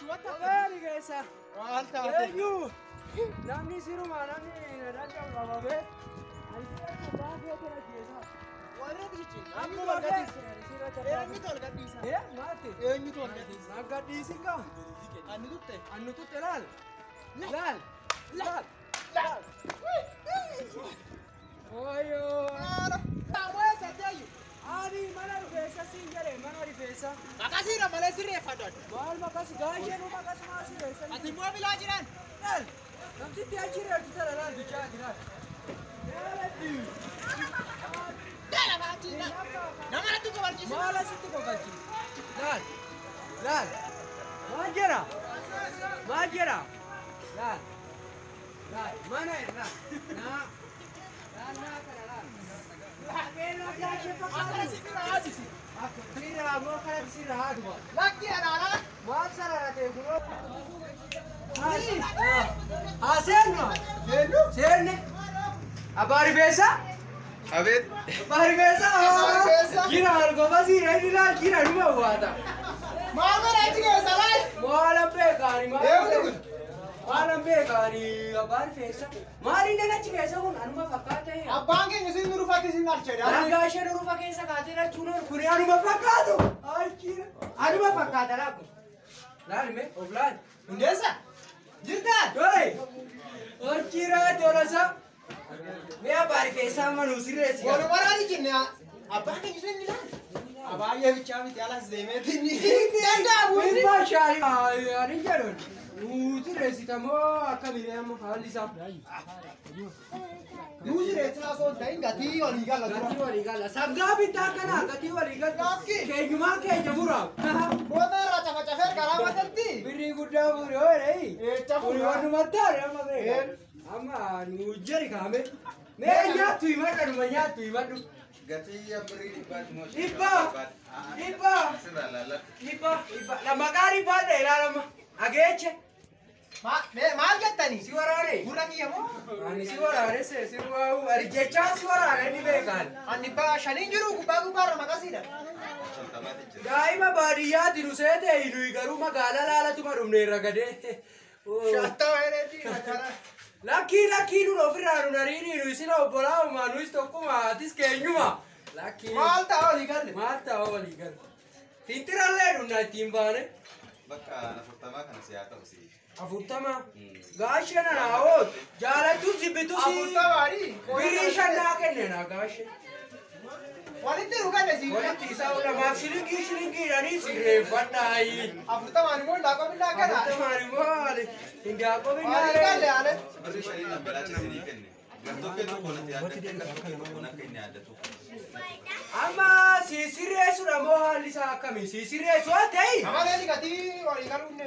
Magari keessa. Maal taate? Eenyu? Namni siruma namni dadda qababe. Alfiya baafee kana keessa. Warra diichi. Amma Eenyutu ol gadhiisa? Maati? Eenyutu ol gadhiisa? Naggadhiisi ka. Anni tutte laal. Laal. Laal. laal. Oyo. Taawwee sadeeyyu. Ani mana rifeensa siin jedhe mana rifeensa. Makasiidha malee sirreeffadhan. Maal makasi gaasheen makasi maa sirreessa. Ati immoo bilaa jiran. Laal. Namtitti achi reerti tala laal bichaa jiran. Dhala baachina. Nama natti kobalchiisu. Maal asitti kobalchi. Laal. Laal. Maal jedha? Maal jedha? Laal. Laal. Mana irraa. Naa. Laal naa kana laal. Laaqeena gaashee fakkaatu. Akkana sirra haadisi. Sirraa moo kanatti sirra haaduma. Lakki anaanaa. Maal sararate kunoo? Seennu. Seenne. Abbaa rifeensa? Abet. Abbaa rifeensa? Jira argoma siira inni laal jira numa waata. Maal godha achi keessa laal? Maalan beekaani Eewutu kun. maalan beekaani abbaa rifeensa. Maaliin nana achi keessa kun anuma fakkaata. Abbaan keenya sin nurufatti sin alchedha. Gaashee dhurufa keessa kaatee dhachuun kun anuma fakkaatu. Anuma fakkaata laakku. Laalime of laal. Hundeessa. Jirtaan. Dole. Hojjira tolasa. Mee abbaa rifeensaa manuu sirreessi. Walumaa jenne abbaan keenya sin ilaal. Abaayyee bichaa miti alas deemeetti inni. Dhimma shaanii ani jedhuun. Sirreessitamoo akkamiin amma haalli isaa? Nuusi reetinaa osoo hin ta'in gatii walii gala. Gatii walii gala. Sangaa bittaa kanaa gatii walii gala. Keenyumaan keenya muraa. Boota irraa cafacafee karaa matatti. Birrii guddaa muri ooyiree. Eecha Kuni waan numattaa amma beekaa. Amma nu jeri kaame. Mee nyaattu himadha dhuma nyaattu himadhu. Gatii birrii dhibbaati moo Dhibbaa. Dhibbaa. Sirraa laala. Dhibbaa. Dhibbaa. Maqaa dhibbaa ta'e ilaalama. Ageeche. Maal jettanii? Si waraane. Gurra kiyya moo? Ani si waraane si waa'u arjechaa si waraane ni beekan. Ani shaniin jiru gubbaa gubbaarra maqasiidha. Daa'ima baadiyyaatti nu seete nuyi garuu magaalaa laalatuma dhumneerra gadee. Shattama hereetii magaalaa. Lakkii nun ofirraa nun hariini nuyi sila obbolaa nuyis tokkuma atis keenyuma. Lakkii. Maal ta'a olii galle? Maal ta'a olii galle? Fintirallee nun ittiin baane. Bakka 40 kana si haa ta'u si. 40. Gaashee nana oot jaalattus jibbitus. 40 Birii shannaa kennena gaashee. Walitti dhuganne si. Walitti isaa lamaaf shilingiidhanii sirreeffadhaayi. 40 immoo laaqoo billaa kana. 40 immoo hindaaqoo Olii galle haale. Birrii shanii nan balaachisinii kenne. Gartokkee tokko natti yaaddattee gartokkee tokko akka inni yaaddatu. Amma si sirreessudha moo haalli isaa akkamii? Si sirreessu haa ta'e. Amaleen gatii olii galuun.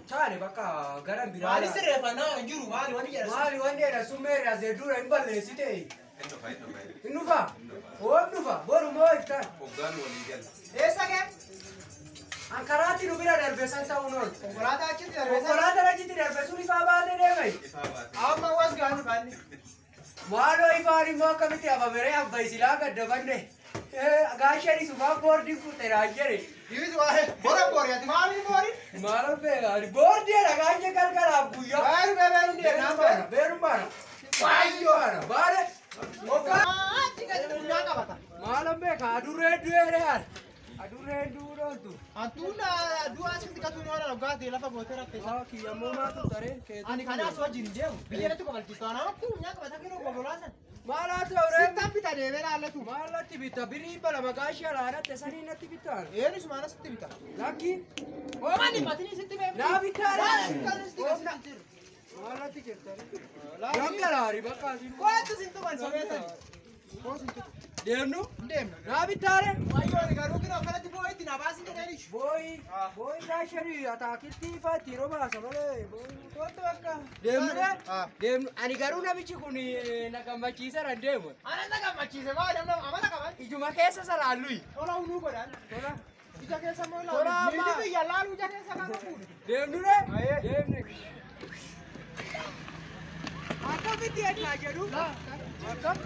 Taane bakka garan biraa. Maali sirreeffannaa hin jiru maali wanni jedha. Maali wanni jedha summeerra zeedura hin balleessite. Innufa. Hin dhufa? Hoom dhufa? Boru moo iftaan? Hoggaan walii gala. Eessa kee? Ankaraatti nu bira darbe san ta'uun oolu. Konkolaataa achitti darbeessa. Konkolaataan achitti darbe sun ifaa baatee deemee. Ifaa baate. Amma was gaanu faanni. Maaloo ifaan immoo akkamitti hafameree abba isilaa gaddabanne. Gaasheen isumaan boordiin kuteeraa jedhe. Divis waa'ee bora booriyaati maali boori? Maal beekaa? Boordiidha gaashee galgalaaf guyyaa. Beeru deemaa baara. Beeru baara. Baay'oo Baara. Baara. Ogaatti gadi bunyaa qabata. Maal beekaa? Adurreen du'eedhaan. Adurreen du'uudhaantu. Antuuna du'a asitti gatuun yoo dhagaatee lafa gootee rafteessa. Kiyyammoo maatu taree keetu. Ani kanaas wajjin deemu. Biyyatti qobalchiisu. Anaatti bunyaa qabata kiroo gobolaasan. Maal haa ta'u ree? Sittaan bita deemee laallatu. Maal natti bitta? Birii bala magaashii alaanatte sanii natti bittaan. Eenyus maana sitti bita. Lakki. Oomanni matinii sitti beeku. Naa bittaadha. Maal Maal natti jettan? Gangalaari bakka asiin. Kootu sintu man sobeetani. Deemnu? Deemna. Naa bittaare? Wayyoo garuu kina akkanatti boo'itti na baasin jedhanish. Booyi gaashanii ataakiltii ifaatti yeroo baasa malee. Kootu akka. Deemnu? Deemnu. Ani garuu namichi kun na gammachiiseera deemu. Ana na gammachiise maa namna amala qaban. Ijuma keessa salaalluyi. Tola hunuu godhan. Tola. Ija keessa moo Tola laalu. amma. Niiti biyya laalu ija keessa qabu fuudhu. Deemnu ree? Ayee. Deemne. Akkamitti eegaa jedhu? Akkam?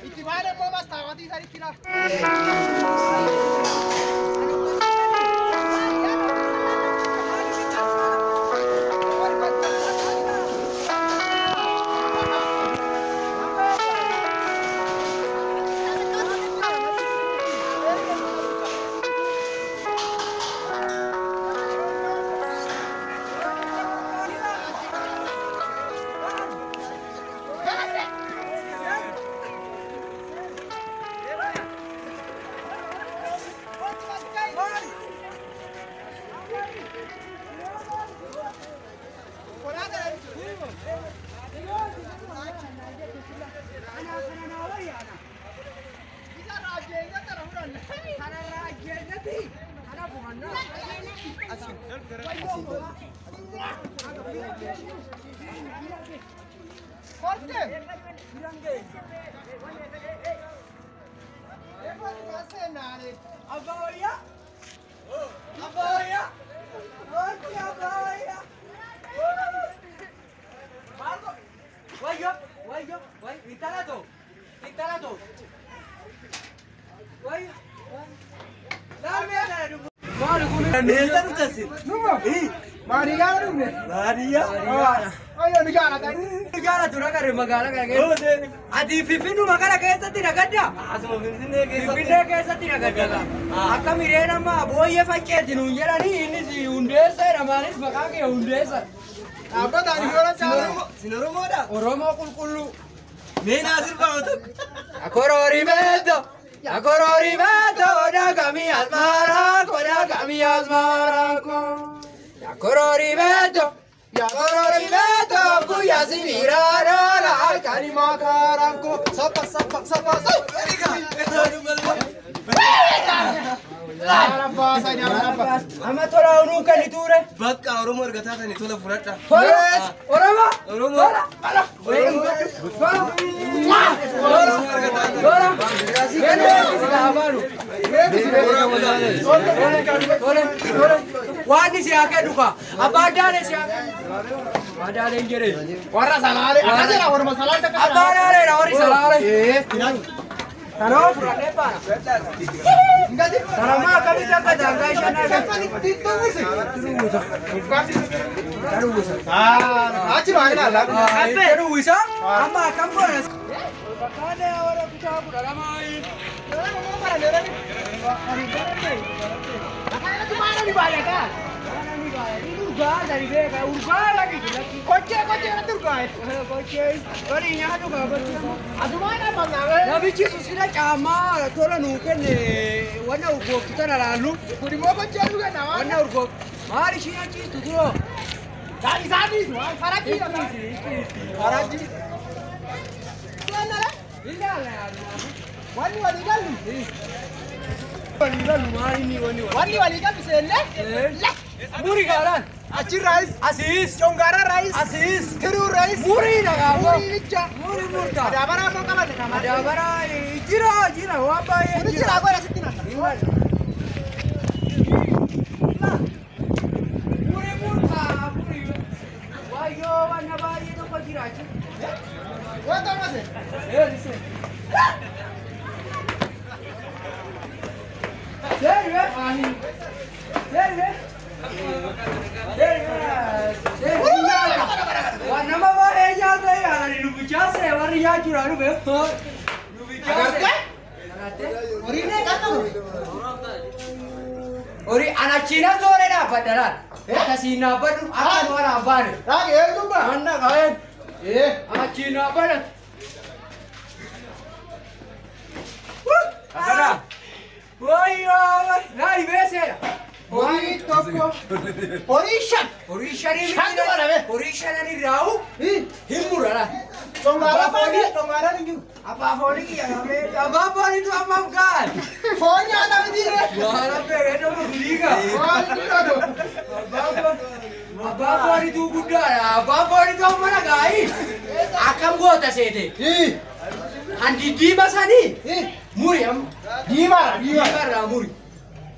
Itibale mo basta wati sa itila. Adi Fifinu magara keessa tira gadda. Asuma Finfinnee keessa tira gadda. Akka mireen amma booyyee facceetti nuun jedhanii innis hundeessa jedhamaanis maqaa kee hundeessa. Dhaabbataan yoo caalu Sin Oromoodha? Oromoo qulqulluu. Meenaa sirbaa tokko. Akorori beeto dagami asmaarako dagami asmaarako. Akorori beeto kuya sinirano la alkani makaranko. Sapa. Ama tola unu kani ture. Bakka Oromoo argataa tani tola fudhadha. Oromoo. Wani siapa duka? Apa ada le siapa? Ada le jere. warra salale akajara warra salale takka. Apa ada le ori salale? Taro furane para. Ngadi Taro ma kami takka jangka ishana. Tarusa. Achi baina la. Tarusa? Amma kampora. Bakane awara kitabu dalamai. Wani waliga biselle? Muri garan. Achi rice. Asis. Chongara rice. Asis. Tiru rice. Muri naga. Muri nicha. Muri murta. Adabara mo kala de kama. Adabara jira wapa ye. Muri jira agora sitina. Muri murta. Muri. Wayo wana bari to ko jira chi. Wata mase. Listen. Serve. Serve. Wanama bahe jaata yaar nubichase wari ya churaru be nubichase Ori ne kato. ori anachina zore na padala tasina padu akan wara ban Rage eldu ba. anna gaen anachina padu agara wayo nai besera Ori toko. Orishan. orishani Shantu barabe. orishani rau himurara Chongara pani. Chongara ninju. apa foni ya apa foni tu amam kan Phone ada vidire. wala pere to liga apa foni tu budaya apa foni tu mana gai akam gota sete handi di basani muriam Dimara. dimara muri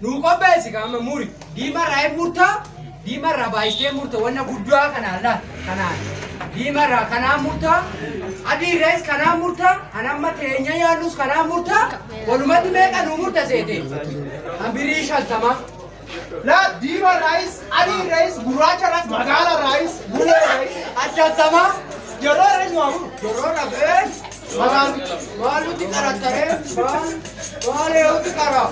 nu ko besi kama muri dimara e murta dimara baiste murta wana budwa kana la kana Diimarraa kanaan murtaa, adiirrees kanaan murtaa, anamma teenya yaadus kanaan murtaa, walumatti meeqa nu murtaseete? Hambirii 50. La diima raayis, adii raayis, gurraacha raayis, magaala raayis, bulee raayis. Addaatama. Yeroo raayis waamu. Yeroo dhabee. Maaluuti qarattaree maal eeguuti qara?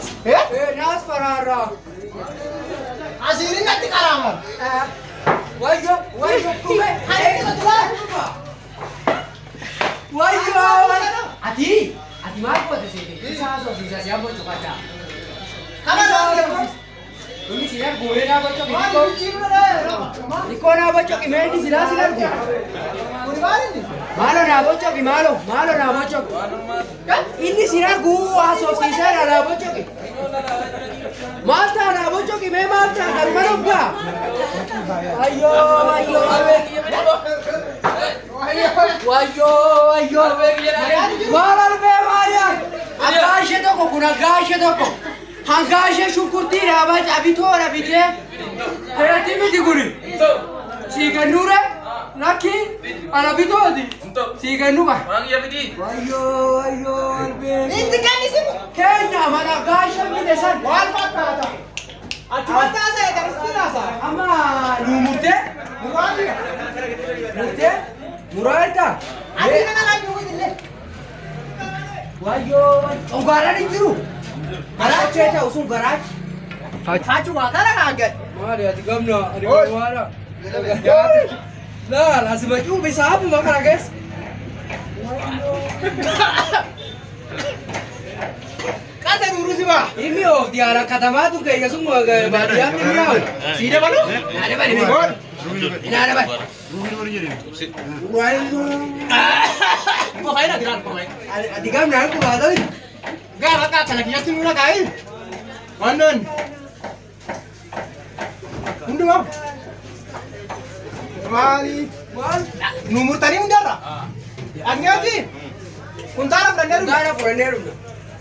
Naas faraarraa. Asiin natti qaraama. Wayyo kume. Wayyo. Ati maal goote seete? Isa haasofsiisa si abbo cufataa. Kana naa ini sinar gue na bocok Niko na bocok ini sinar gue malo na bocok malo na bocok ini sinar gue asosiasi na bocok Malta na bocok me Malta dari mana enggak ayo malar be marian agashe toko kuna agashe toko Hangaje syukurti rabat abitora bite. Hayati miti guri. Sigan nura laki ala bitodi. Sigan nuba. Orang ya bidi. Wayo albe. Inti kan di sini. Kenya mana gasha mite san. Wal fakata. Acumata saya terus kirasa. Ama numute? Murte? Muraita. Adi kana lagi ngomongin. Wayo, onggaran itu. Garaj ceta usul garaj. Hacu makara kaget. Mari hati gamna, ada mana? Nah, langsung baju bisa apa makara guys? Kata urus sih bah. Ini oh tiara kata batu kayak semua kayak badian ini kau. Sini baru? Ada badi ini. Ini ada badi. Gua kain lagi kan pemain. Hati gamna aku batal. Gak kata lagi ya sini udah kain. Mandon. Undur mau. Mari. Nomor tadi mundara. Anya sih. Kuntara Furanderu. Kuntara Furanderu.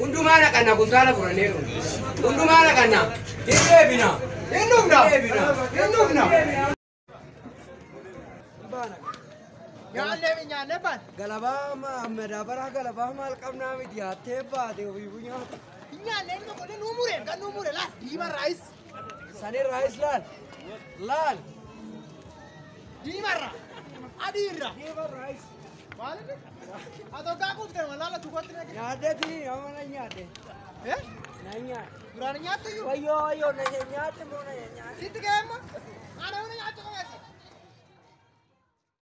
Undu mana kana Kuntara Furanderu. Undu mana kana. Ini bina. Endum dah. Endum dah. Nyaane pan. Galaba ma medabara galaba mal kamna mit ya teba de wibunya. Nyaane no kone numure lah. Dima rice. Sani rice lal. Dima ra. Adira. Dima rice. Malane. Atau kaku kan malala tukot ne. Nyade ti amana nyade. Nanya. Kurang nyate yo. Ayo nanya nyade mo nanya nyade. Situ kema. Ana una nyate ko